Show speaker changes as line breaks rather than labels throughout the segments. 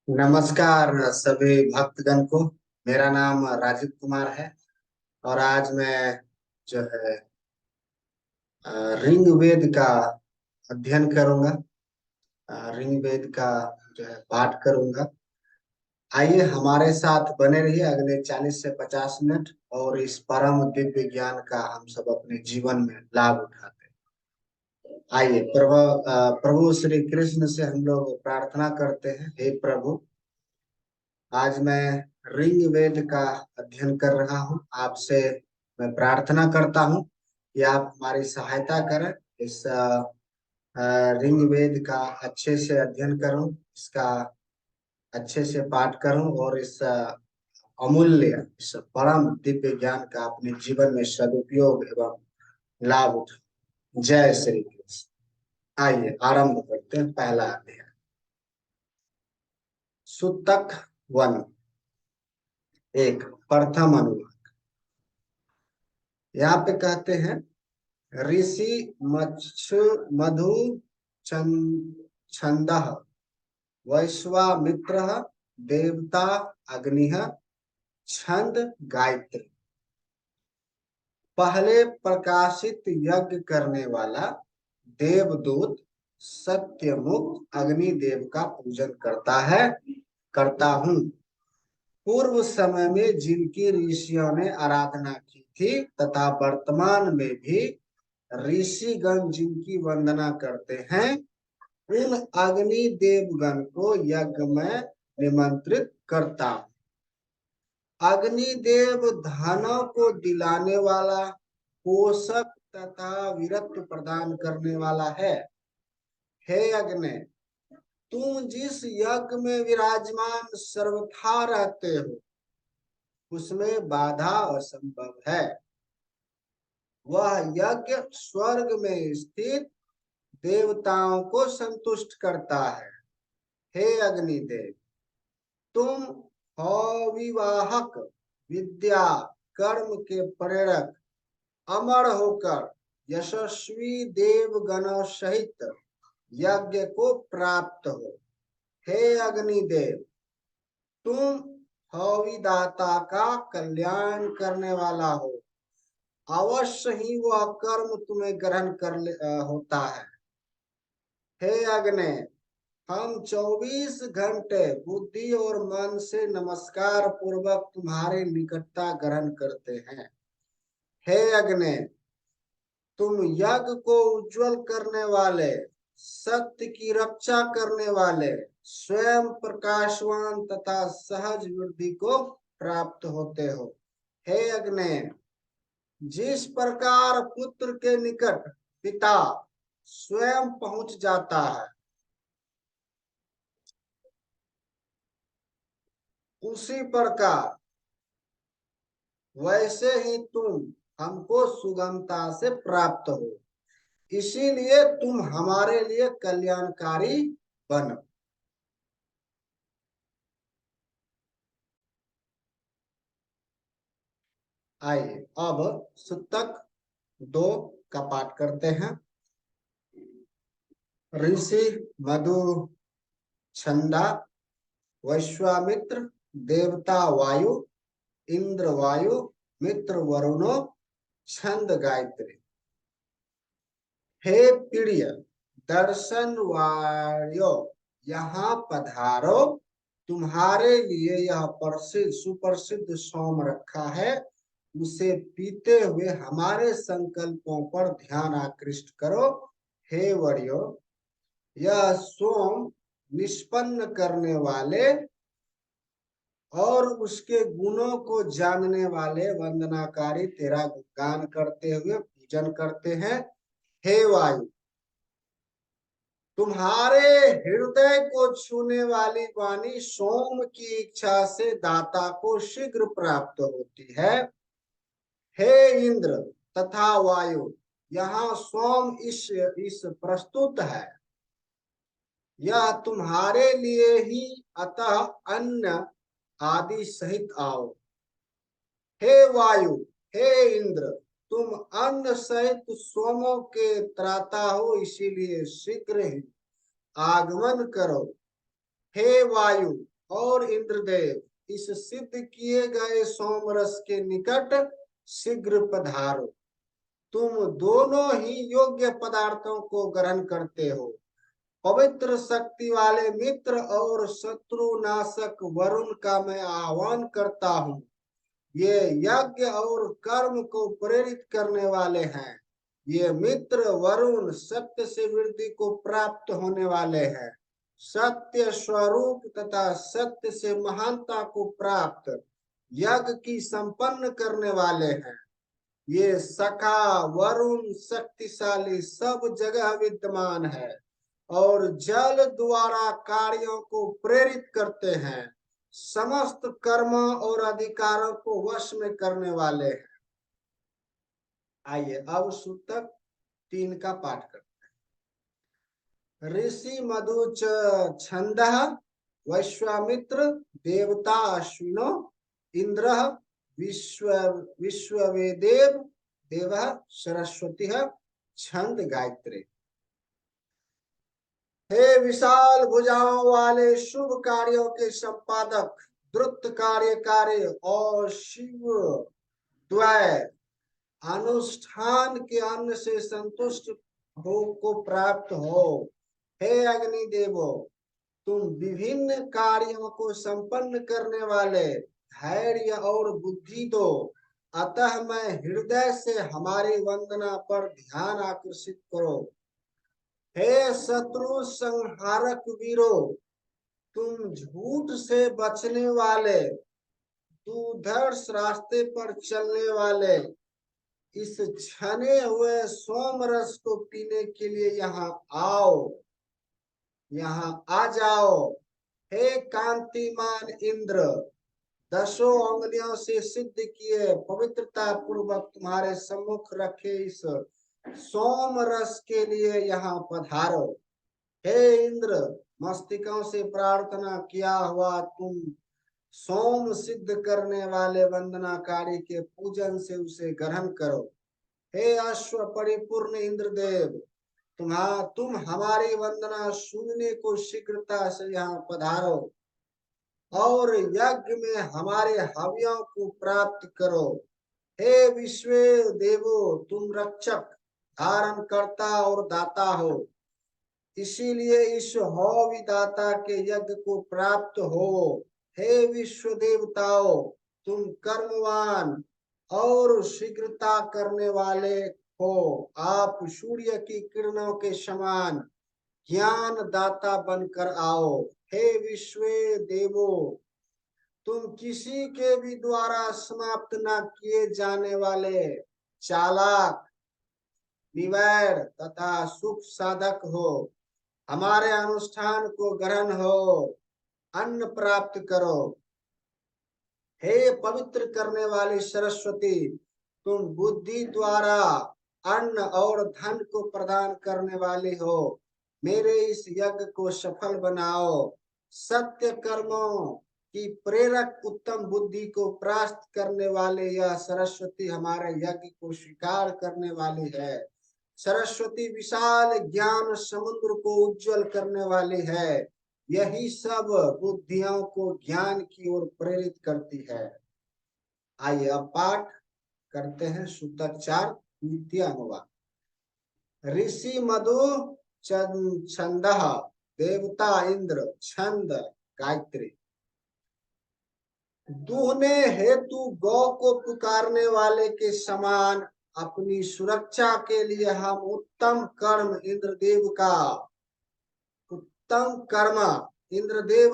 नमस्कार सभी भक्तगण को। मेरा नाम राजीव कुमार है और आज मैं जो है ऋग्वेद का अध्ययन करूंगा। ऋग्वेद का जो है पाठ करूंगा। आइए हमारे साथ बने रहिए अगले 40 से 50 मिनट और इस परम दिव्य ज्ञान का हम सब अपने जीवन में लाभ उठाते हैं। आइए प्रभु श्री कृष्ण से हम लोग प्रार्थना करते हैं। हे प्रभु, आज मैं ऋग्वेद का अध्ययन कर रहा हूँ। आपसे मैं प्रार्थना करता हूँ कि आप हमारी सहायता करें। इस ऋग्वेद का अच्छे से अध्ययन करूं, इसका अच्छे से पाठ करूं और इस अमूल्य, इस परम दिव्य ज्ञान का अपने जीवन में सदुपयोग एवं लाभ उठाऊं। जय श्री कृष्ण। आइए आरंभ करते हैं पहला अध्याय। सुतक वन एक, प्रथम अनुवाद। यहाँ पे कहते हैं, ऋषि मच्छु मधु छंद वैश्वामित्र देवता अग्नि छंद गायत्री। पहले प्रकाशित यज्ञ करने वाला देवदूत सत्यमुक्त अग्निदेव का पूजन करता हूँ। पूर्व समय में जिनकी ऋषियों ने आराधना की थी तथा वर्तमान में भी ऋषिगण जिनकी वंदना करते हैं, उन अग्नि देवगण को यज्ञ में निमंत्रित करता हूं। अग्निदेव धनों को दिलाने वाला, पोषक तथा वीरत्व प्रदान करने वाला है। हे अग्नि, तुम जिस यज्ञ में विराजमान सर्वथा रहते हो उसमें बाधा असंभव है। वह यज्ञ स्वर्ग में स्थित देवताओं को संतुष्ट करता है। हे अग्निदेव, तुम अविवाहक, विद्या कर्म के प्रेरक, अमर होकर यशस्वी देवगणों सहित यज्ञ को प्राप्त हो। हे अग्निदेव, तुम हविदाता का कल्याण करने वाला हो। अवश्य ही वह कर्म तुम्हें ग्रहण होता है। हे अग्नि, हम 24 घंटे बुद्धि और मन से नमस्कार पूर्वक तुम्हारे निकटता ग्रहण करते हैं। हे अग्नि, तुम यज्ञ को उज्जवल करने वाले, सत्य की रक्षा करने वाले, स्वयं प्रकाशवान तथा सहज वृद्धि को प्राप्त होते हो। हे अग्नि, जिस प्रकार पुत्र के निकट पिता स्वयं पहुंच जाता है, उसी प्रकार वैसे ही तुम हमको सुगमता से प्राप्त हो। इसीलिए तुम हमारे लिए कल्याणकारी बनो। आइए अब सुतक 2 का पाठ करते हैं। ऋषि मधु छंदा वैश्वामित्र देवता वायु इंद्र वायु मित्र वरुणो छंद गायत्री। हे प्रिय दर्शन वायो, यहाँ पधारो। तुम्हारे लिए यह प्रसिद्ध सुप्रसिद्ध सोम रखा है। उसे पीते हुए हमारे संकल्पों पर ध्यान आकृष्ट करो। हे वर्यो, यह सोम निष्पन्न करने वाले और उसके गुणों को जानने वाले वंदनाकारी तेरा गुणगान करते हुए पूजन करते हैं। हे वायु, तुम्हारे हृदय को छूने वाली वाणी सोम की इच्छा से दाता को शीघ्र प्राप्त होती है। हे इंद्र तथा वायु, यहाँ सोम इस प्रस्तुत है। यह तुम्हारे लिए ही, अतः अन्न आदि सहित आओ। हे वायु, हे इंद्र, तुम अन्न सहित सोमों के त्राता हो, इसीलिए शीघ्र ही आगमन करो। हे वायु, और इंद्रदेव इस सिद्ध किए गए सोमरस के निकट शीघ्र पधारो। तुम दोनों ही योग्य पदार्थों को ग्रहण करते हो। पवित्र शक्ति वाले मित्र और शत्रु नाशक वरुण का मैं आह्वान करता हूँ। ये यज्ञ और कर्म को प्रेरित करने वाले हैं। ये मित्र वरुण सत्य से वृद्धि को प्राप्त होने वाले हैं। सत्य स्वरूप तथा सत्य से महानता को प्राप्त यज्ञ की संपन्न करने वाले हैं। ये सखा वरुण शक्तिशाली सब जगह विद्यमान है और जल द्वारा कार्यों को प्रेरित करते हैं। समस्त कर्म और अधिकारों को वश में करने वाले हैं। आइए अब सूतक 3 का पाठ करते हैं। ऋषि मधु छंदः वैश्वामित्र देवता अश्विनो इंद्र विश्ववेदेव देव सरस्वती छंद गायत्री। हे विशाल भुजाओं वाले शुभ कार्यों के संपादक, द्रुत कार्यकारी और शिव द्वय अनुष्ठान के अन्न से संतुष्ट हो को प्राप्त हो। हे अग्नि देवो, तुम विभिन्न कार्यों को संपन्न करने वाले धैर्य और बुद्धि दो। अतः मैं हृदय से हमारी वंदना पर ध्यान आकर्षित करो। हे शत्रु संहारक वीरो, तुम झूठ से बचने वाले, दुर्धर्ष रास्ते पर चलने वाले, इस छने हुए सोम रस को पीने के लिए यहाँ आओ, यहाँ आ जाओ। हे कांतिमान इंद्र, 10 अंगुलियों से सिद्ध किए पवित्रता पूर्वक तुम्हारे सम्मुख रखे इस सोम रस के लिए यहाँ पधारो। हे इंद्र, मस्तिकों से प्रार्थना किया हुआ तुम सोम सिद्ध करने वाले वंदनाकारी के पूजन से उसे ग्रहण करो। हे अश्व परिपूर्ण इंद्रदेव, तुम हमारी वंदना सुनने को शीघ्रता से यहाँ पधारो और यज्ञ में हमारे हव्यों को प्राप्त करो। हे विश्व देवो, तुम रक्षक, धारण करता और दाता हो, इसीलिए इस हविदाता के यज्ञ को प्राप्त हो। हे विश्व देवताओं, तुम कर्मवान और शीघ्रता करने वाले हो। आप सूर्य की किरणों के समान ज्ञान दाता बनकर आओ। हे विश्व देवो, तुम किसी के भी द्वारा समाप्त न किए जाने वाले चालाक, निवैर तथा सुख साधक हो। हमारे अनुष्ठान को ग्रहण हो, अन्न प्राप्त करो। हे पवित्र करने वाली सरस्वती, तुम बुद्धि द्वारा अन्न और धन को प्रदान करने वाली हो। मेरे इस यज्ञ को सफल बनाओ। सत्य कर्मों की प्रेरक उत्तम बुद्धि को प्राप्त करने वाले यह सरस्वती हमारे यज्ञ को स्वीकार करने वाली है। सरस्वती विशाल ज्ञान समुद्र को उज्जवल करने वाली है। यही सब बुद्धियों को ज्ञान की ओर प्रेरित करती है। आइए अब पाठ करते हैं सूतक 4 द्वितीय अनुवाद। ऋषि मधु छंदः देवता इंद्र छंद गायत्री। दूहने हेतु गौ को पुकारने वाले के समान अपनी सुरक्षा के लिए हम उत्तम कर्म इंद्रदेव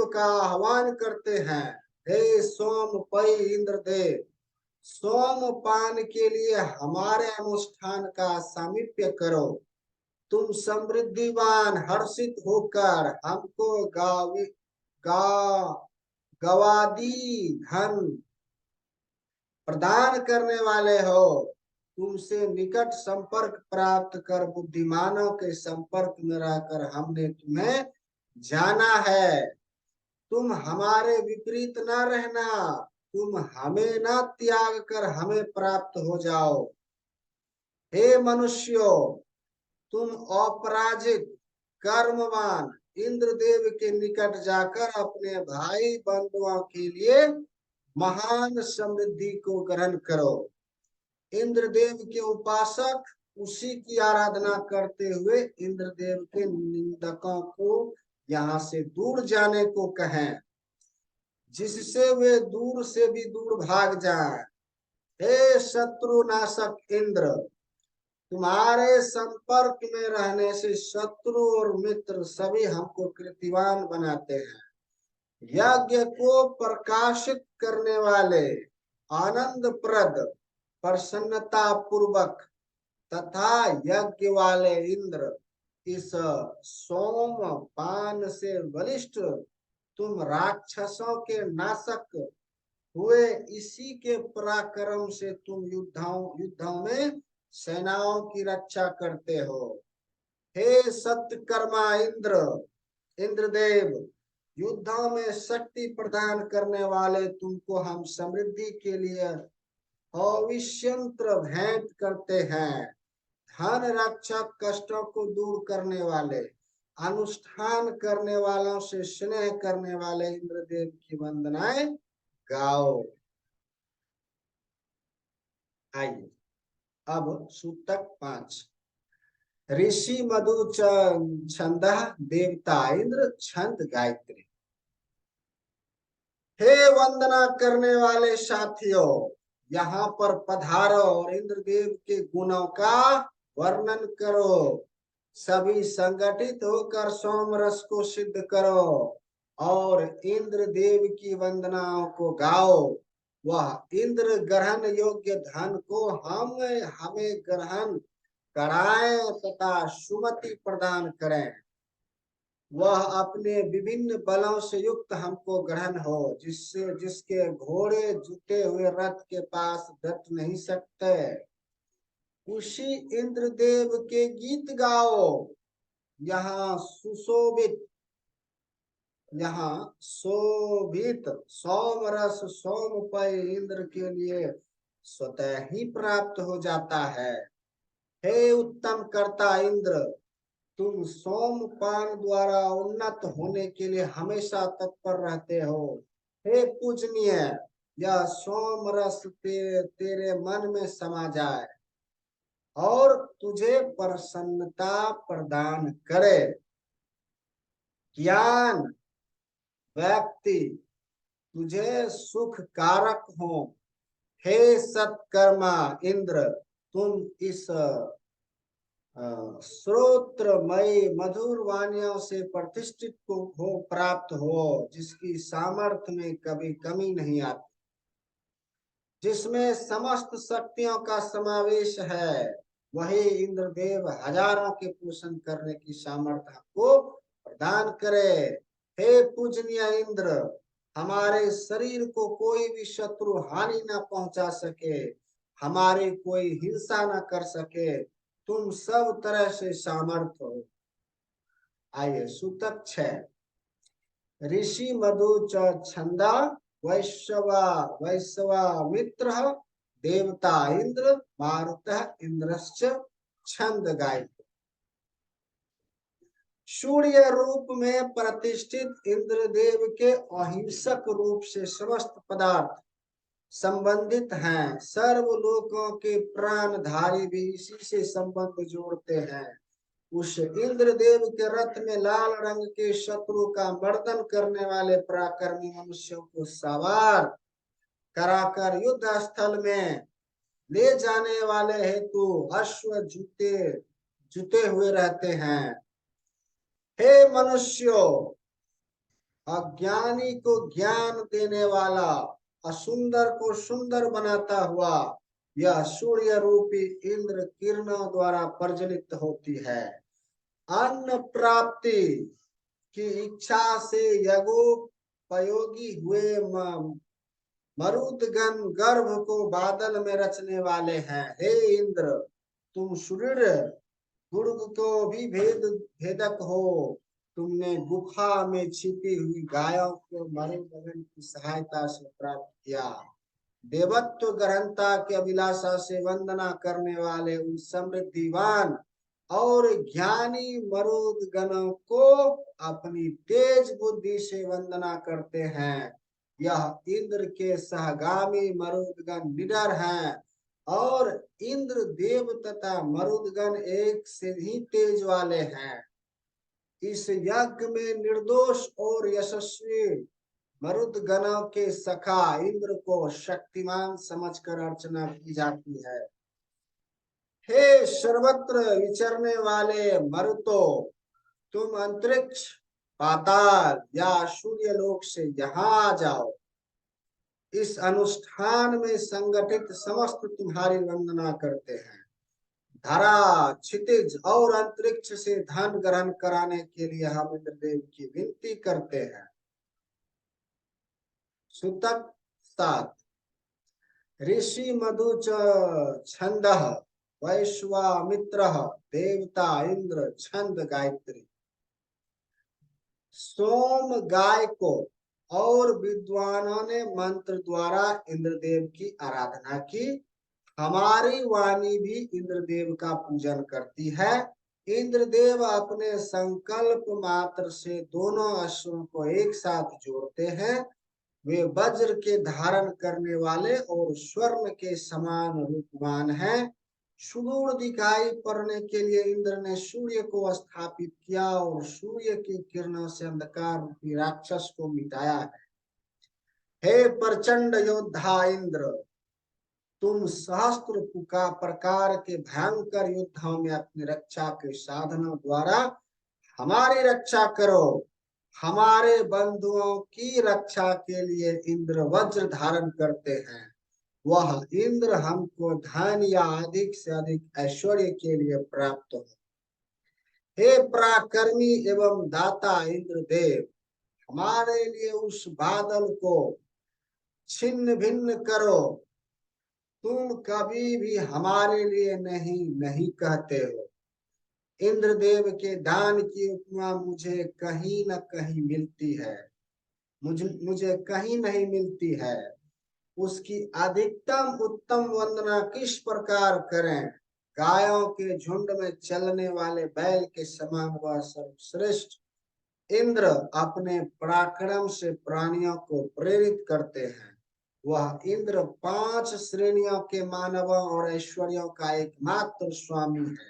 का आह्वान करते हैं। हे सोम पई इंद्रदेव, सोमपान के लिए हमारे अनुष्ठान का सामीप्य करो। तुम समृद्धिवान हर्षित होकर हमको गवादी धन प्रदान करने वाले हो। तुमसे निकट संपर्क प्राप्त कर बुद्धिमानों के संपर्क में रहकर हमने तुम्हें जाना है। तुम हमारे विपरीत न रहना, तुम हमें न त्याग कर हमें प्राप्त हो जाओ। हे मनुष्यों, तुम अपराजित कर्मवान इंद्रदेव के निकट जाकर अपने भाई बंधुओं के लिए महान समृद्धि को ग्रहण करो। इंद्रदेव के उपासक उसी की आराधना करते हुए इंद्रदेव के निंदकों को यहाँ से दूर जाने को कहें, जिससे वे दूर से भी दूर भाग जाएं। हे शत्रु नाशक इंद्र, तुम्हारे संपर्क में रहने से शत्रु और मित्र सभी हमको कीर्तिवान बनाते हैं। यज्ञ को प्रकाशित करने वाले, आनंद प्रद, प्रसन्नता पूर्वक तथा यज्ञ वाले इंद्र, इस सोम पान से बलिष्ठ तुम राक्षसों के नाशक हुए इसी के पराक्रम से तुम युद्धों में सेनाओं की रक्षा करते हो। हे सत्यकर्मा इंद्र, इंद्रदेव, युद्धों में शक्ति प्रदान करने वाले तुमको हम समृद्धि के लिए अविश्यंत्र भेंट करते हैं। धन रक्षक, कष्टों को दूर करने वाले, अनुष्ठान करने वालों से स्नेह करने वाले इंद्रदेव की वंदनाएं गाओ। आइए अब सूतक 5। ऋषि मधु छंद देवता इंद्र छंद गायत्री। हे वंदना करने वाले साथियों, यहाँ पर पधारो और इंद्रदेव के गुणों का वर्णन करो। सभी संगठित होकर सोम रस को सिद्ध करो और इंद्रदेव की वंदनाओं को गाओ। वह इंद्र ग्रहण योग्य धन को हमें ग्रहण कराएं तथा सुमति प्रदान करें। वह अपने विभिन्न बलों से युक्त हमको ग्रहण हो, जिसके घोड़े जुटे हुए रथ के पास डट नहीं सकते। उसी इंद्रदेव के गीत गाओ। यहाँ शोभित सोम रस सोमपय इंद्र के लिए स्वतः ही प्राप्त हो जाता है। हे उत्तम कर्ता इंद्र, तुम सोमपान द्वारा उन्नत होने के लिए हमेशा तत्पर रहते हो। हे पूजनीय, यह सोम रस तेरे मन में समा जाए और तुझे प्रसन्नता प्रदान करे। ज्ञान व्यक्ति तुझे सुख कारक हो। हे सत्कर्मा इंद्र, तुम इस श्रोत्रमयी मधुर वाणियों से प्रतिष्ठित हो प्राप्त हो, जिसकी सामर्थ्य में कभी कमी नहीं आती, जिसमें समस्त शक्तियों का समावेश है। वही इंद्रदेव हजारों के पोषण करने की सामर्थ्य आपको प्रदान करे। हे पूजनीय इंद्र, हमारे शरीर को कोई भी शत्रु हानि न पहुंचा सके, हमारी कोई हिंसा न कर सके, तुम सब तरह से सामर्थ्य हो। आइए सूतक 6। ऋषि मधु छंदा वैश्वा मित्र देवता इंद्र मारुतः इंद्रश्च छंद गायत्री। सूर्य रूप में प्रतिष्ठित इंद्रदेव के अहिंसक रूप से समस्त पदार्थ संबंधित हैं। सर्वलोकों के प्राणधारी भी इसी से संबंध जोड़ते हैं। उस इंद्रदेव के रथ में लाल रंग के शत्रु का मर्दन करने वाले पराक्रमी मनुष्यों को सवार कराकर युद्ध स्थल में ले जाने वाले हेतु अश्व जुते हुए रहते हैं। हे मनुष्यों, अज्ञानी को ज्ञान देने वाला, असुंदर को सुंदर बनाता हुआ यह सूर्य रूपी इंद्र किरणों द्वारा प्रज्वलित होती है। अन्न प्राप्ति की इच्छा से यज्ञोपयोगी हुए मरुदगण गर्भ को बादल में रचने वाले हैं। हे इंद्र, तुम सुदृढ़ दुर्ग को भी भेदक हो। तुमने गुफा में छिपी हुई गायों को मरुदगण की सहायता से प्राप्त किया। देवत्व ग्रहणता के अभिलाषा से वंदना करने वाले उन समृद्धिवान और ज्ञानी मरुदगणों को अपनी तेज बुद्धि से वंदना करते हैं। यह इंद्र के सहगामी मरुदगण निडर हैं, और इंद्र देव तथा मरुदगण एक से ही तेज वाले हैं। इस यज्ञ में निर्दोष और यशस्वी मरुदगणों के सखा इंद्र को शक्तिमान समझकर अर्चना की जाती है। हे सर्वत्र विचरने वाले मरुतो, तुम अंतरिक्ष, पाताल या सूर्य लोक से यहाँ आ जाओ। इस अनुष्ठान में संगठित समस्त तुम्हारी वंदना करते हैं। धरा, क्षितिज और अंतरिक्ष से धन ग्रहण कराने के लिए हम इंद्रदेव की विनती करते हैं। सुतक 7। ऋषि मधु छंद वैश्वामित्र देवता इंद्र छंद गायत्री। सोम गाय को और विद्वानों ने मंत्र द्वारा इंद्रदेव की आराधना की। हमारी वाणी भी इंद्रदेव का पूजन करती है। इंद्रदेव अपने संकल्प मात्र से दोनों अश्वों को एक साथ जोड़ते हैं। वे वज्र के धारण करने वाले और स्वर्ण के समान रूपवान हैं। सुदूर दिखाई पड़ने के लिए इंद्र ने सूर्य को स्थापित किया और सूर्य की किरणों से अंधकार रूपी राक्षस को मिटाया है। हे प्रचंड योद्धा इंद्र, तुम सहस्त्र प्रकार के भयंकर युद्धों में अपनी रक्षा के साधनों द्वारा हमारी रक्षा करो। हमारे बंधुओं की रक्षा के लिए इंद्र वज्र धारण करते हैं। वह इंद्र हमको धन या अधिक से अधिक ऐश्वर्य के लिए प्राप्त हो। हे पराक्रमी एवं दाता इंद्रदेव, हमारे लिए उस बादल को छिन्न भिन्न करो। तुम कभी भी हमारे लिए नहीं नहीं कहते हो। इंद्रदेव के दान की उपमा मुझे कहीं न कहीं मिलती है, मुझे कहीं नहीं मिलती है। उसकी अधिकतम उत्तम वंदना किस प्रकार करें। गायों के झुंड में चलने वाले बैल के समान वह सर्वश्रेष्ठ इंद्र अपने पराक्रम से प्राणियों को प्रेरित करते हैं। वह इंद्र 5 श्रेणियों के मानवों और ऐश्वर्यों का एकमात्र स्वामी है।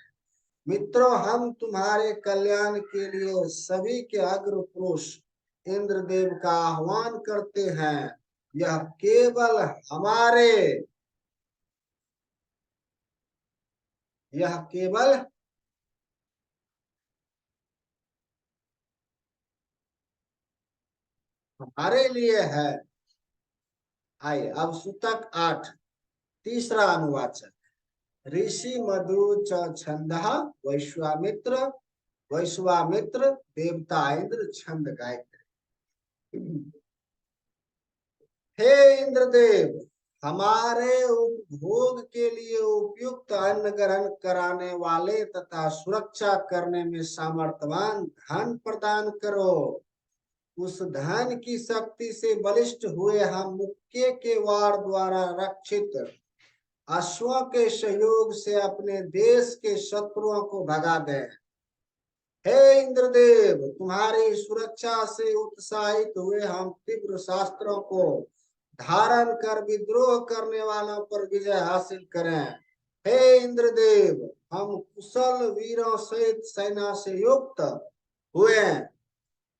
मित्रों, हम तुम्हारे कल्याण के लिए सभी के अग्र पुरुष इंद्रदेव का आह्वान करते हैं। यह केवल हमारे लिए है। आइए अब सूतक 8 तीसरा अनुवाचक। ऋषि मधु छंद वैश्वामित्र देवता इंद्र छंद गायत्री। हे इंद्रदेव, हमारे उपभोग के लिए उपयुक्त अन्न ग्रहण कराने वाले तथा सुरक्षा करने में सामर्थ्यवान धन प्रदान करो। उस धन की शक्ति से बलिष्ठ हुए हम मुक्के के वार द्वारा रक्षित अश्वों के सहयोग से अपने देश के शत्रुओं को भगा दें। हे इंद्रदेव, तुम्हारी सुरक्षा से उत्साहित हुए हम तीव्र शास्त्रों को धारण कर विद्रोह करने वालों पर विजय हासिल करें। हे इंद्रदेव, हम कुशल वीरों सहित सेना से युक्त हुए।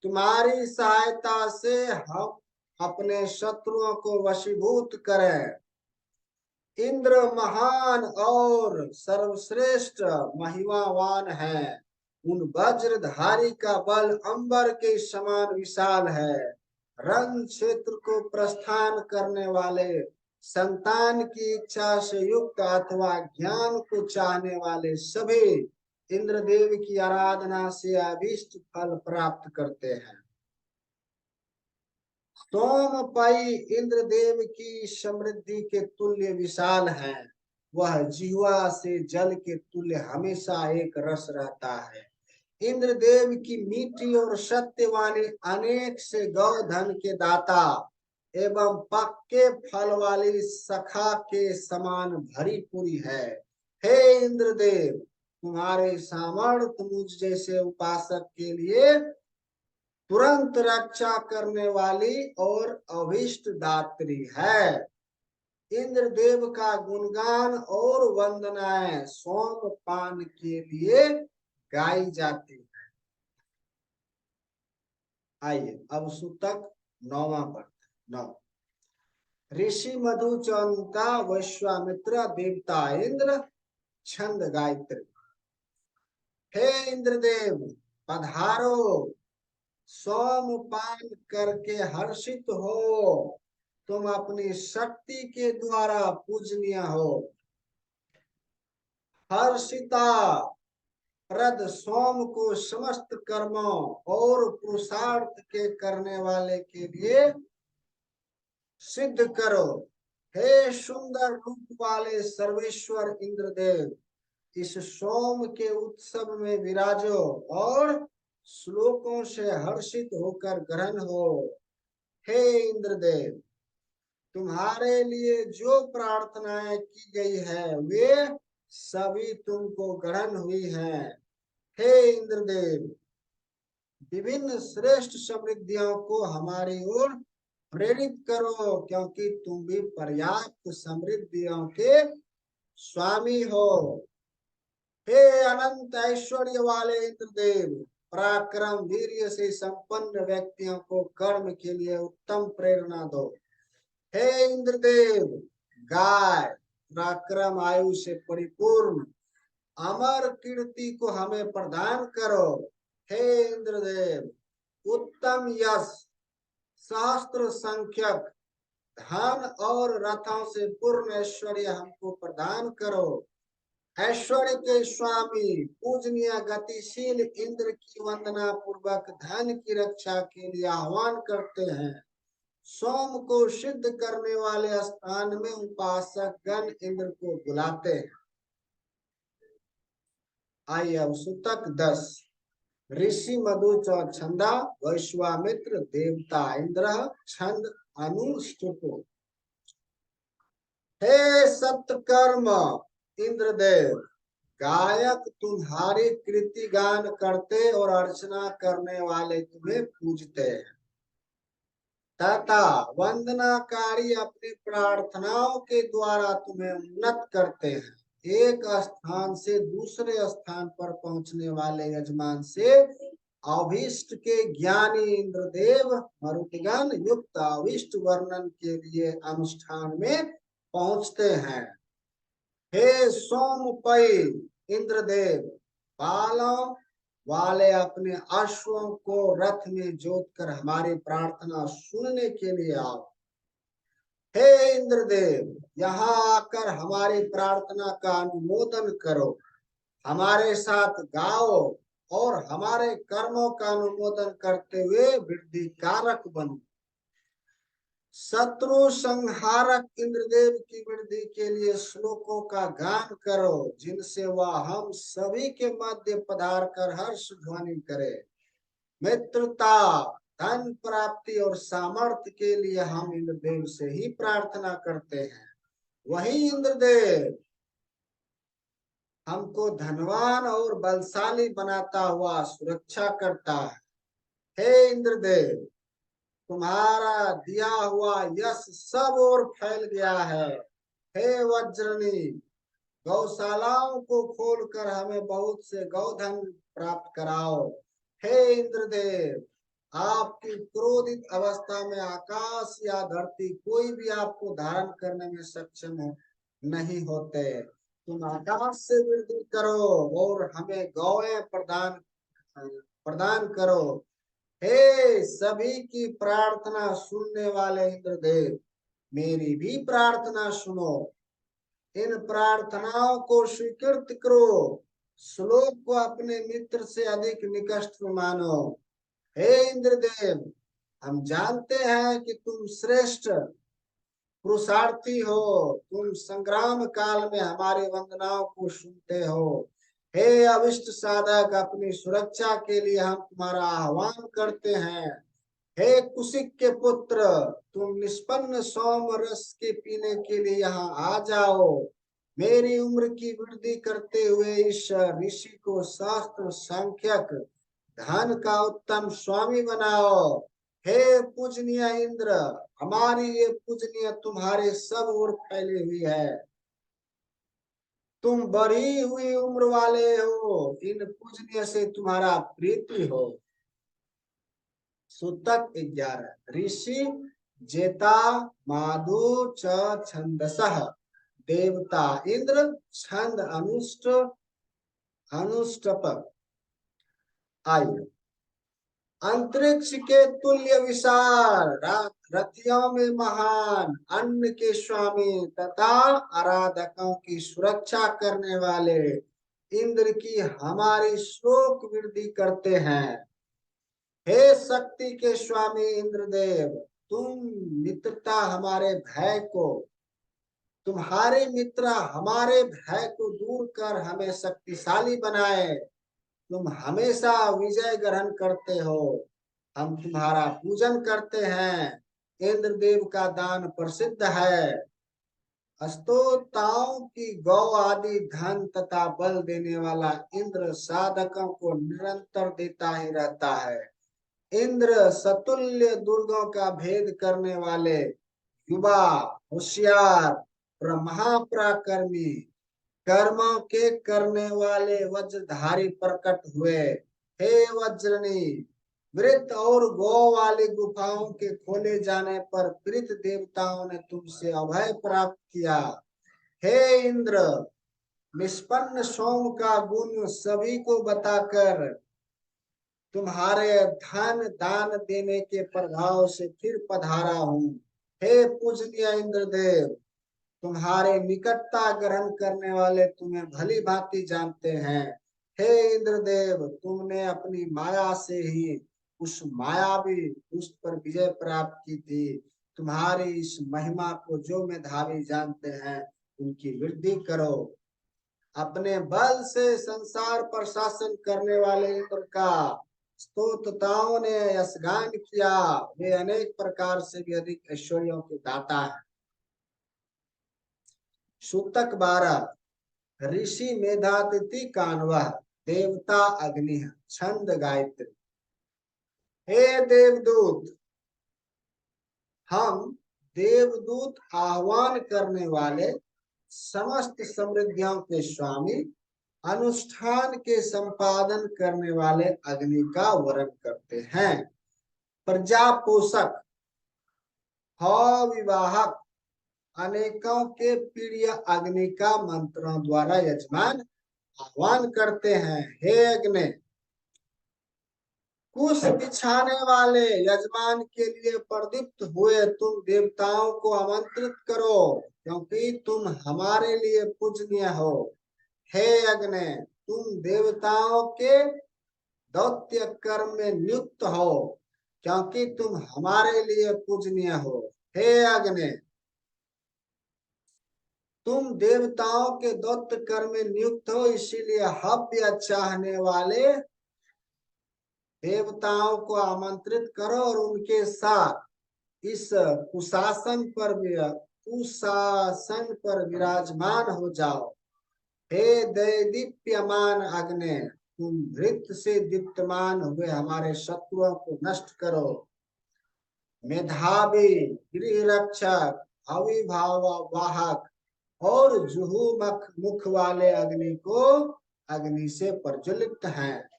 तुम्हारी सहायता से हम अपने शत्रुओं को वशीभूत करें। इंद्र महान और सर्वश्रेष्ठ महिमावान है। उन वज्रधारी का बल अंबर के समान विशाल है। रण क्षेत्र को प्रस्थान करने वाले, संतान की इच्छा से युक्त अथवा ज्ञान को चाहने वाले सभी इंद्रदेव की आराधना से अभीष्ट फल प्राप्त करते हैं। सोमपाई इंद्रदेव की समृद्धि के तुल्य विशाल है। वह जिह्वा से जल के तुल्य हमेशा एक रस रहता है। इंद्रदेव की मीठी और सत्यवाणी अनेक से गौधन के दाता एवं पक्के फल वाली सखा के समान भरी पूरी है। हे इंद्रदेव, तुम्हारे सामर्थ्य मुझ जैसे उपासक के लिए तुरंत रक्षा करने वाली और अभीष्ट दात्री है। इंद्रदेव का गुणगान और वंदनाएं सोमपान के लिए गाई जाती है। आइए अब सूतक 9वां पढ़ते हैं। 9 ऋषि मधु चौंता वैश्वामित्र देवता इंद्र छंद गायत्री। हे इंद्रदेव पधारो, सोमपान करके हर्षित हो, तुम अपनी शक्ति के द्वारा पूजनीय हो। हर्षिता प्रद सोम को समस्त कर्मों और पुरुषार्थ के करने वाले के लिए सिद्ध करो। हे सुंदर रूप वाले सर्वेश्वर इंद्रदेव, इस सोम के उत्सव में विराजो और श्लोकों से हर्षित होकर ग्रहण हो। हे इंद्रदेव, तुम्हारे लिए जो प्रार्थनाएं की गई है वे सभी तुमको ग्रहण हुई हैं। हे इंद्रदेव, विभिन्न श्रेष्ठ समृद्धियों को हमारी ओर प्रेरित करो, क्योंकि तुम भी पर्याप्त समृद्धियों के स्वामी हो। हे अनंत ऐश्वर्य वाले इंद्रदेव, पराक्रम वीर्य से संपन्न व्यक्तियों को कर्म के लिए उत्तम प्रेरणा दो। हे इंद्रदेव, गाय पराक्रम आयु से परिपूर्ण अमर कीर्ति को हमें प्रदान करो। हे इंद्रदेव, उत्तम यश, सहस्त्र संख्यक धन और रथों से पूर्ण ऐश्वर्य हमको प्रदान करो। ऐश्वर्य के स्वामी पूजनीय गतिशील इंद्र की वंदना पूर्वक धन की रक्षा के लिए आह्वान करते हैं। सोम को सिद्ध करने वाले स्थान में उपासक गण इंद्र को बुलाते हैं। आइए अब सूतक 10 ऋषि मधु छंदा वैश्वामित्र देवता इंद्र छंद अनुष्टुप। हे सत्कर्म इंद्रदेव, गायक तुम्हारी कृति गान करते और अर्चना करने वाले तुम्हें पूजते हैं तथा वंदनाकारी अपनी प्रार्थनाओं के द्वारा तुम्हें उन्नत करते हैं। एक स्थान से दूसरे स्थान पर पहुंचने वाले यजमान से अभीष्ट के ज्ञानी इंद्रदेव मरुतगण युक्त अभीष्ट वर्णन के लिए अनुष्ठान में पहुंचते हैं। हे सोमपई इंद्रदेव, बालों वाले अपने अश्वों को रथ में जोतकर हमारी प्रार्थना सुनने के लिए आओ। हे इंद्रदेव, यहाँ आकर हमारी प्रार्थना का अनुमोदन करो, हमारे साथ गाओ और हमारे कर्मों का अनुमोदन करते हुए वृद्धि कारक बनो। शत्रु संहारक इंद्रदेव की वृद्धि के लिए श्लोकों का गान करो, जिनसे वह हम सभी के मध्य पधार कर हर्ष ध्वनि करे। मित्रता, धन प्राप्ति और सामर्थ्य के लिए हम इंद्रदेव से ही प्रार्थना करते हैं। वही इंद्रदेव हमको धनवान और बलशाली बनाता हुआ सुरक्षा करता है। हे इंद्रदेव, तुम्हारा दिया हुआ यश सब ओर फैल गया है। हे वज्रनी, गौशालाओं को खोलकर हमें बहुत से गौधन प्राप्त कराओ। हे इंद्रदेव, आपकी क्रोधित अवस्था में आकाश या धरती कोई भी आपको धारण करने में सक्षम नहीं होते। तुम आकाश से वृद्धि करो और हमें गौएं प्रदान करो। हे सभी की प्रार्थना सुनने वाले इंद्रदेव, मेरी भी प्रार्थना सुनो। इन प्रार्थनाओं को स्वीकृत करो, श्लोक को अपने मित्र से अधिक निकष्ट मानो। हे इंद्रदेव, हम जानते हैं कि तुम श्रेष्ठ पुरुषार्थी हो, तुम संग्राम काल में हमारी वंदनाओं को सुनते हो। हे अभिष्ट साधक, अपनी सुरक्षा के लिए हम तुम्हारा आह्वान करते हैं। हे कुशिक के पुत्र, तुम निष्पन्न सोम रस के पीने के लिए यहाँ आ जाओ। मेरी उम्र की वृद्धि करते हुए इस ऋषि को शास्त्र सांख्यक धन का उत्तम स्वामी बनाओ। हे पूजनीय इंद्र, हमारी ये पूजनीय तुम्हारे सब ओर फैली हुई है। तुम बढ़ी हुई उम्र वाले हो, इन पूजनीय से तुम्हारा प्रीति हो। सूतक 11। ऋषि जेता माधु च छंदसः देवता इंद्र छंद अनुष्टप। आयु अंतरिक्ष के तुल्य विशाल, रथियों में महान, अन्न के स्वामी तथा आराधकों की सुरक्षा करने वाले इंद्र की हमारी शोक वृद्धि करते हैं। हे शक्ति के स्वामी इंद्रदेव, तुम मित्रता हमारे भय को तुम्हारे मित्र हमारे भय को दूर कर हमें शक्तिशाली बनाए। तुम हमेशा विजय ग्रहण करते हो, हम तुम्हारा पूजन करते हैं। इंद्रदेव का दान प्रसिद्ध है। स्तोताओं की गौ आदि धन तथा बल देने वाला इंद्र साधकों को निरंतर देता ही रहता है। इंद्र सतुल्य दुर्गों का भेद करने वाले युवा होशियार महापराक्रमी कर्मों के करने वाले वज्रधारी प्रकट हुए। हे वज्रनी, वृत्त और गौ वाली गुफाओं के खोले जाने पर वृत्त देवताओं ने तुमसे अभय प्राप्त किया। हे इंद्र, निष्पन्न सोम का गुण सभी को बताकर तुम्हारे धन दान देने के प्रभाव से फिर पधारा हूँ। हे पूजनीय इंद्रदेव, तुम्हारे निकटता ग्रहण करने वाले तुम्हें भली भांति जानते हैं। हे इंद्रदेव, तुमने अपनी माया से ही उस मायावी दुष्ट पर विजय प्राप्त की थी। तुम्हारी इस महिमा को जो मेधावी जानते हैं, उनकी वृद्धि करो। अपने बल से संसार पर शासन करने वाले इंद्र का स्तोत्रताओं ने यशगान किया। वे अनेक प्रकार से भी अधिक ऐश्वर्यों के दाता है। सूतक 12। ऋषि मेधातिथि कान्वः देवता अग्नि छंद गायत्री। हे देवदूत, हम देवदूत आह्वान करने वाले समस्त समृद्धियों के स्वामी अनुष्ठान के संपादन करने वाले अग्नि का वरण करते हैं। प्रजा पोषक विवाहक अनेकों के प्रिय अग्नि का मंत्रों द्वारा यजमान आह्वान करते हैं। हे अग्नि, कुश बिछाने वाले यजमान के लिए प्रदीप्त हुए तुम देवताओं को आमंत्रित करो, क्योंकि तुम हमारे लिए पूजनीय हो। हे अग्नि, तुम देवताओं के दौत्य कर्म में नियुक्त हो, क्योंकि तुम हमारे लिए पूजनीय हो। हे अग्नि, तुम देवताओं के दौत्य कर्म में नियुक्त हो, इसीलिए हव्य चाहने वाले देवताओं को आमंत्रित करो और उनके साथ इस कुशासन पर विराजमान हो जाओ। हे दैदीप्यमान अग्नि, तुम वृत्त से दीप्तमान हुए हमारे शत्रुओं को नष्ट करो। मेधावी, गृह रक्षक, अविभाव वाहक और जुहुमुख मुख वाले अग्नि को अग्नि से प्रज्वलित हैं।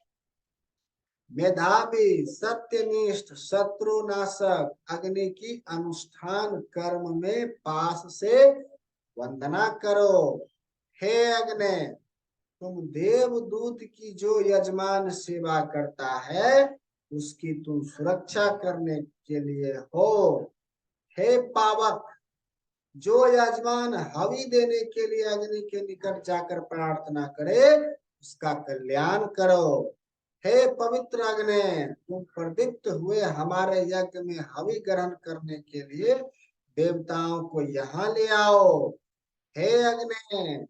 मेधावी, सत्यनिष्ठ, शत्रुनाशक अग्नि की अनुष्ठान कर्म में पास से वंदना करो। हे अग्नि, तुम देवदूत की जो यजमान सेवा करता है, उसकी तुम सुरक्षा करने के लिए हो। हे पावक, जो यजमान हवि देने के लिए अग्नि के निकट जाकर प्रार्थना करे, उसका कल्याण करो। हे पवित्र अग्नि, तुम प्रदीप्त हुए हमारे यज्ञ में हवि ग्रहण करने के लिए देवताओं को यहाँ ले आओ। हे अग्नि,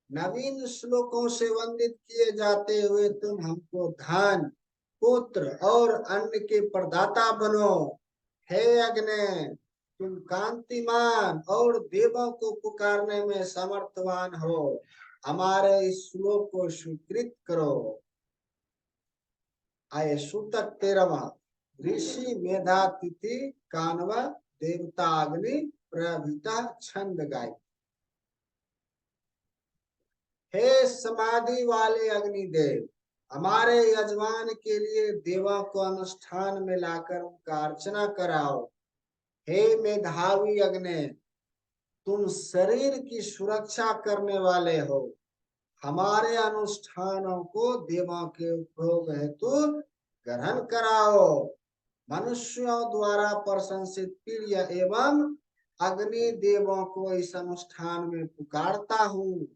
नवीन श्लोकों से वंदित किए जाते हुए तुम हमको धन, पुत्र और अन्न के प्रदाता बनो। हे अग्नि, तुम कांतिमान और देवों को पुकारने में समर्थवान हो, हमारे इस श्लोक को स्वीकृत करो। आये सूतक 13वां। ऋषि मेधातिथि कानवा देवता अग्नि प्रभिता छंद गाय। हे समाधि वाले अग्निदेव, हमारे यजमान के लिए देवा को अनुष्ठान में लाकर उनका अर्चना कराओ। हे मेधावी अग्नि, तुम शरीर की सुरक्षा करने वाले हो, हमारे अनुष्ठानों को देवों के उपयोग हेतु ग्रहण कराओ। मनुष्यों द्वारा प्रशंसित प्रिय एवं अग्नि देवों को इस अनुष्ठान में पुकारता हूँ।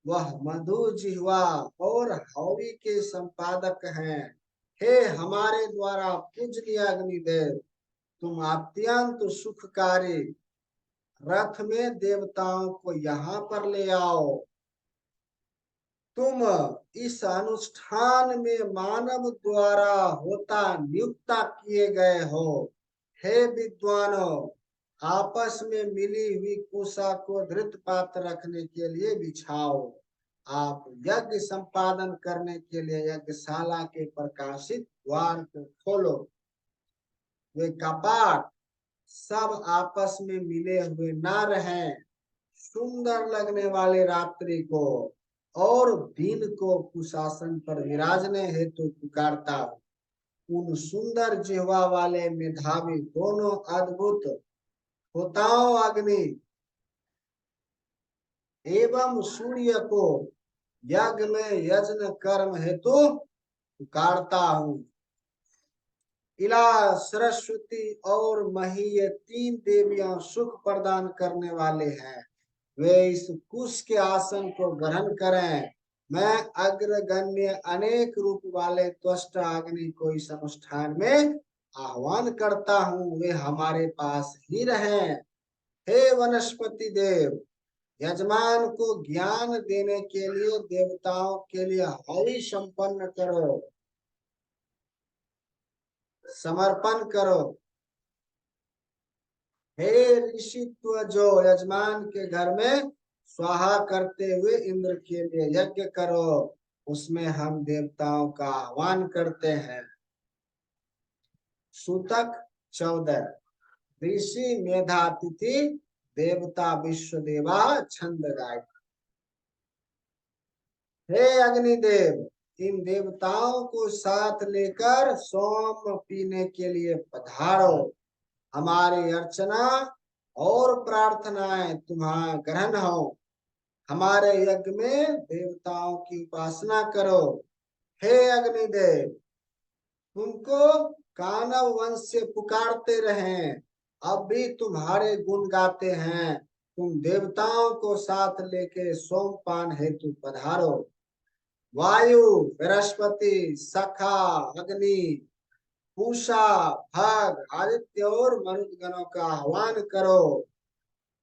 वह मधु जिह्वा और हौवी के संपादक हैं। हे हमारे द्वारा पूजनीय अग्निदेव, तुम अत्यंत सुखकारी रथ में देवताओं को यहाँ पर ले आओ। तुम इस अनुष्ठान में मानव द्वारा होता नियुक्त किए गए हो। हे विद्वानों, आपस में मिली हुई कुशा को धृत पात्र रखने के लिए बिछाओ। आप यज्ञ संपादन करने के लिए यज्ञशाला के प्रकाशित द्वार को खोलो। वे कपाट सब आपस में मिले हुए ना रहें। सुंदर लगने वाले रात्रि को और दिन को कुशासन पर विराजने हेतु पुकारता हूँ। उन सुंदर जिह्वा वाले मेधावी दोनों अद्भुत होताओं अग्नि एवं सूर्य को यज्ञ में यज्ञ कर्म हेतु पुकारता हूँ। इला, सरस्वती और मही ये 3 देवियां सुख प्रदान करने वाले हैं। वे इस कुश के आसन को ग्रहण करें। मैं अग्रगण्य अनेक रूप वाले त्वष्टा अग्नि को इस अनुष्ठान में आह्वान करता हूँ, वे हमारे पास ही रहें। हे वनस्पति देव, यजमान को ज्ञान देने के लिए देवताओं के लिए हवि संपन्न करो, समर्पण करो। हे ऋषित्व, जो यजमान के घर में स्वाहा करते हुए इंद्र के लिए यज्ञ करो, उसमें हम देवताओं का आह्वान करते हैं। सूतक 14। ऋषि मेधातिथि देवता विश्वदेवा छंद गाय। हे अग्निदेव, इन देवताओं को साथ लेकर सोम पीने के लिए पधारो। हमारी अर्चना और प्रार्थनाएं तुम्हारा ग्रहण हो। हमारे यज्ञ में देवताओं की उपासना करो। हे अग्निदेव, तुमको कानव वंश से पुकारते रहे, अब भी तुम्हारे गुण गाते हैं। तुम देवताओं को साथ लेके सोमपान हेतु पधारो। वायु, बृहस्पति, सखा, अग्नि, पूषा, भग, आदित्य और मरुदगणों का आह्वान करो।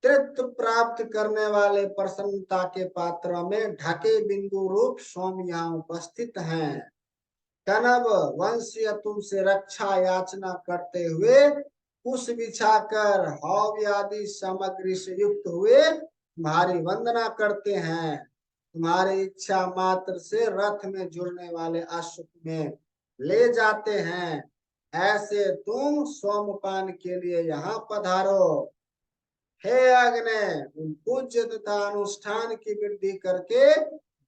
तृप्त प्राप्त करने वाले प्रसन्नता के पात्रों में ढके बिंदु रूप सोम यहाँ उपस्थित हैं। कनव वंशीय तुमसे रक्षा याचना करते हुए कुश बिछाकर हव्य आदि सामग्री से युक्त हुए तुम्हारी वंदना करते हैं। तुम्हारी इच्छा मात्र से रथ में जुड़ने वाले अश्व में ले जाते हैं। ऐसे तुम सोमपान के लिए यहाँ पधारो। हे अग्नि, उन पूज्य तथा अनुष्ठान की वृद्धि करके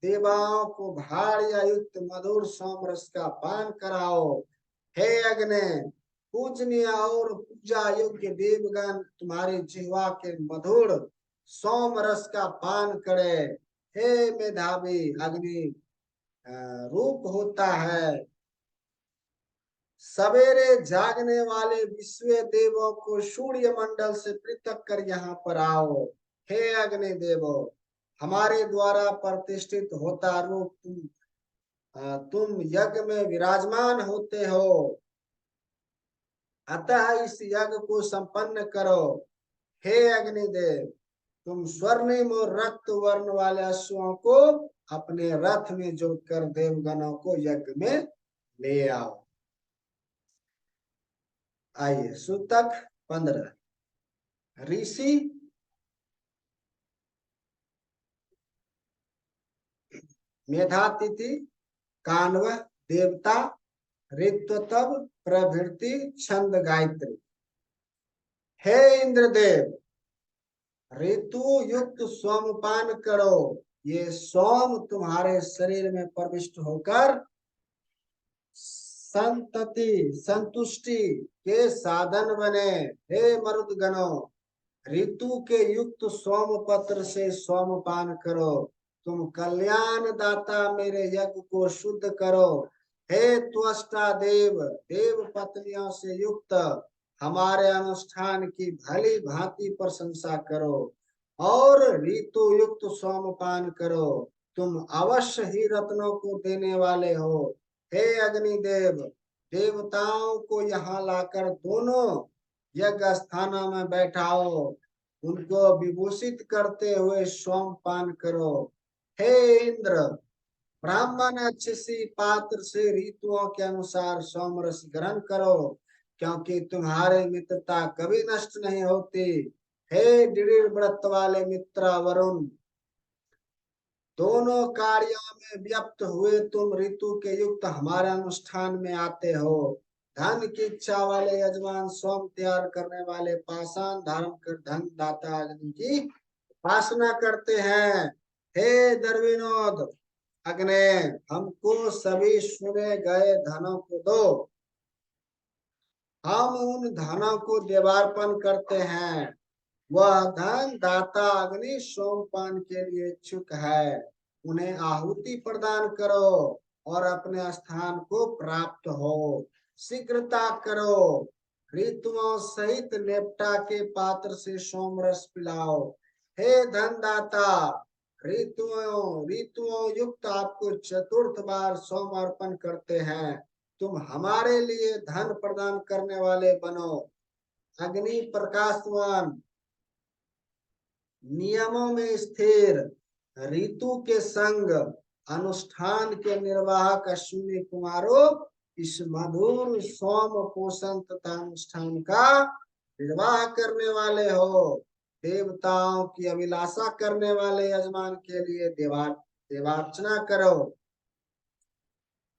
देवाओं को भाड़िया युक्त मधुर सोम रस का पान कराओ। हे अग्नि, पूजनीय और पूजा योग्य देवगण तुम्हारी जिह्वा के मधुर सोम रस का पान करे। हे मेधावी अग्नि, रूप होता है। सवेरे जागने वाले विश्व देवों को सूर्य मंडल से पृथक कर यहाँ पर आओ। हे अग्नि देवो, हमारे द्वारा प्रतिष्ठित होता रूप तुम यज्ञ में विराजमान होते हो, अतः इस यज्ञ को संपन्न करो। हे अग्निदेव, तुम स्वर्णिम और रक्त वर्ण वाले अश्वों को अपने रथ में जोड़कर देवगणों को यज्ञ में ले आओ। आइए सूतक 15। ऋषि, मेधातिथि, कान्व, देवता, ऋत्वतब, प्रभृति, छंद, गायत्री। हे इंद्रदेव, ऋतु युक्त सोमपान करो। ये सोम तुम्हारे शरीर में प्रविष्ट होकर संतति संतुष्टि के साधन बने। हे मरुदगणों, ऋतु के युक्त सोम पत्र से सोमपान करो। तुम कल्याण दाता मेरे यज्ञ को शुद्ध करो। हे त्वष्टा देव, देव पत्नियों से युक्त हमारे अनुष्ठान की भली भांति प्रशंसा करो और ऋतु युक्त सोमपान करो। तुम अवश्य ही रत्नों को देने वाले हो। हे अग्निदेव, देवताओं को यहाँ लाकर दोनों यज्ञ स्थानों में बैठाओ। उनको विभूषित करते हुए सोमपान करो। हे इंद्र, ब्राह्मण अच्छी पात्र से ऋतुओं के अनुसार सोमरस ग्रहण करो, क्योंकि तुम्हारे मित्रता कभी नष्ट नहीं होती। हे दृढ़ व्रत वाले मित्र वरुण, दोनों कार्यों में व्यक्त हुए तुम ऋतु के युक्त हमारे अनुष्ठान में आते हो। धन की इच्छा वाले यजमान सोम तैयार करने वाले पाषाण धारण कर धन दाता अग्नि की उपासना करते हैं। हे दर्विनोद अग्ने, हमको सभी सुने गए धनों को दो। हम उन धनों को देवार्पण करते हैं। वह धन दाता अग्नि सोमपान के लिए इच्छुक है। उन्हें आहुति प्रदान करो और अपने स्थान को प्राप्त हो। शीघ्रता करो, ऋतुओं सहित लेप्टा के पात्र से सोमरस पिलाओ। हे धनदाता, ऋतुओं ऋतुओं युक्त आपको चतुर्थ बार सोम अर्पण करते हैं। तुम हमारे लिए धन प्रदान करने वाले बनो। अग्नि प्रकाशवान, नियमों में स्थिर, ऋतु के संग अनुष्ठान के निर्वाहक अश्विनी कुमारों, इस मधुर सोम पोषण तथा अनुष्ठान का निर्वाह करने वाले हो। देवताओं की अभिलाषा करने वाले यजमान के लिए देवार्चना करो।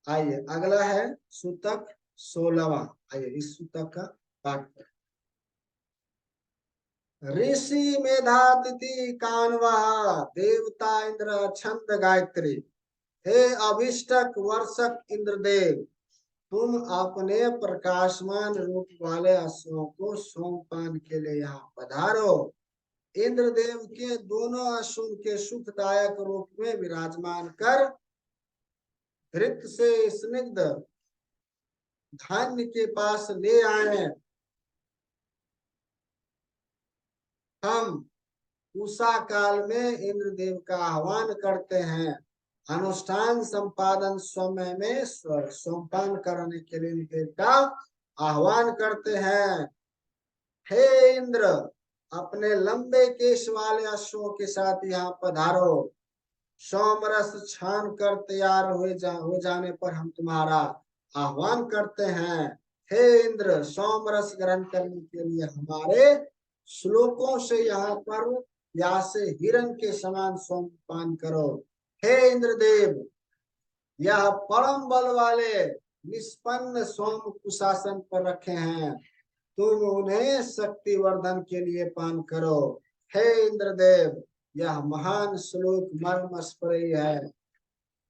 आइए अगला है सूतक 16वां। आइए इस सूतक का पाठ करें। ऋषि मेधातिथि कान्वा, देवता इंद्र छंद गायत्री। हे अभिष्टक वर्षक इंद्रदेव, तुम अपने प्रकाशमान रूप वाले अश्वों को सोमपान के लिए यहाँ पधारो। इंद्रदेव के दोनों अश्वों के सुखदायक रूप में विराजमान कर धृत से स्निग्ध धान्य के पास ले आए। हम उषा काल में इंद्रदेव का आह्वान करते हैं। अनुष्ठान संपादन समय में सोमपान करने के लिए इंद्रदेव का आह्वान करते हैं। हे इंद्र, अपने लंबे केश वाले अश्वों के साथ यहाँ पधारो। सोमरस छान कर तैयार हो जाने पर हम तुम्हारा आह्वान करते हैं। हे इंद्र, सोमरस ग्रहण करने के लिए हमारे श्लोकों से यहाँ पर या से हिरण के समान सोमपान करो। हे इंद्रदेव, यह परम बल वाले निष्पन्न सोम कुशासन पर रखे हैं। तुम उन्हें शक्ति वर्धन के लिए पान करो। हे इंद्रदेव, यह महान श्लोक मर्म स्पर्शी है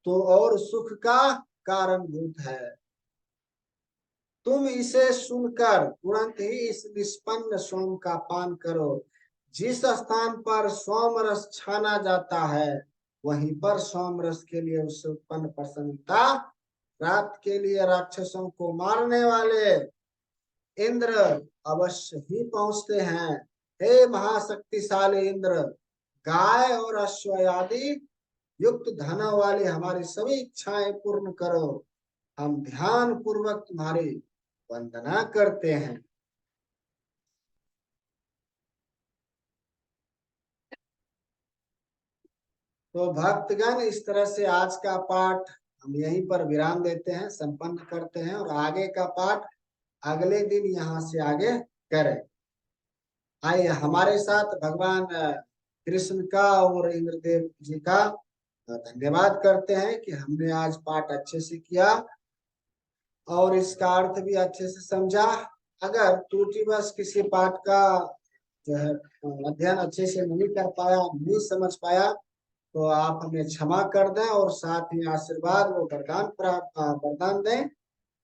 तो और सुख का कारणभूत है। तुम इसे सुनकर तुरंत ही इस निष्पन्न सोम का पान करो। जिस स्थान पर सोम रस छाना जाता है वहीं पर सोम रस के लिए उससे उत्पन्न प्रसन्नता प्राप्त के लिए राक्षसों को मारने वाले इंद्र अवश्य ही पहुंचते हैं। हे महाशक्तिशाली इंद्र, गाय और अश्व आदि युक्त धन वाली हमारी सभी इच्छाएं पूर्ण करो। हम ध्यान पूर्वक तुम्हारी वंदना करते हैं। तो भक्तगण, इस तरह से आज का पाठ हम यहीं पर विराम देते हैं, संपन्न करते हैं और आगे का पाठ अगले दिन यहाँ से आगे करें। आइए हमारे साथ भगवान कृष्ण का और इंद्रदेव जी का धन्यवाद करते हैं कि हमने आज पाठ अच्छे से किया और इसका अर्थ भी अच्छे से समझा। अगर त्रुटिवश किसी पाठ का जो है अध्ययन अच्छे से नहीं कर पाया, नहीं समझ पाया, तो आप हमें क्षमा कर दें और साथ ही आशीर्वाद वो वरदान दें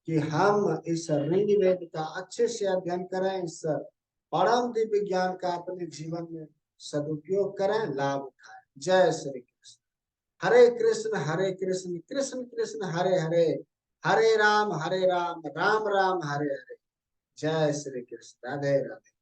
कि हम इस ऋग्वेद का अच्छे से अध्ययन करें, इस परम दिव्य ज्ञान का अपने जीवन में सदुपयोग करें, लाभ उठाएं। जय श्री कृष्ण। हरे कृष्ण कृष्ण कृष्ण हरे हरे, हरे राम राम राम हरे हरे। जय श्री कृष्ण। राधे राधे।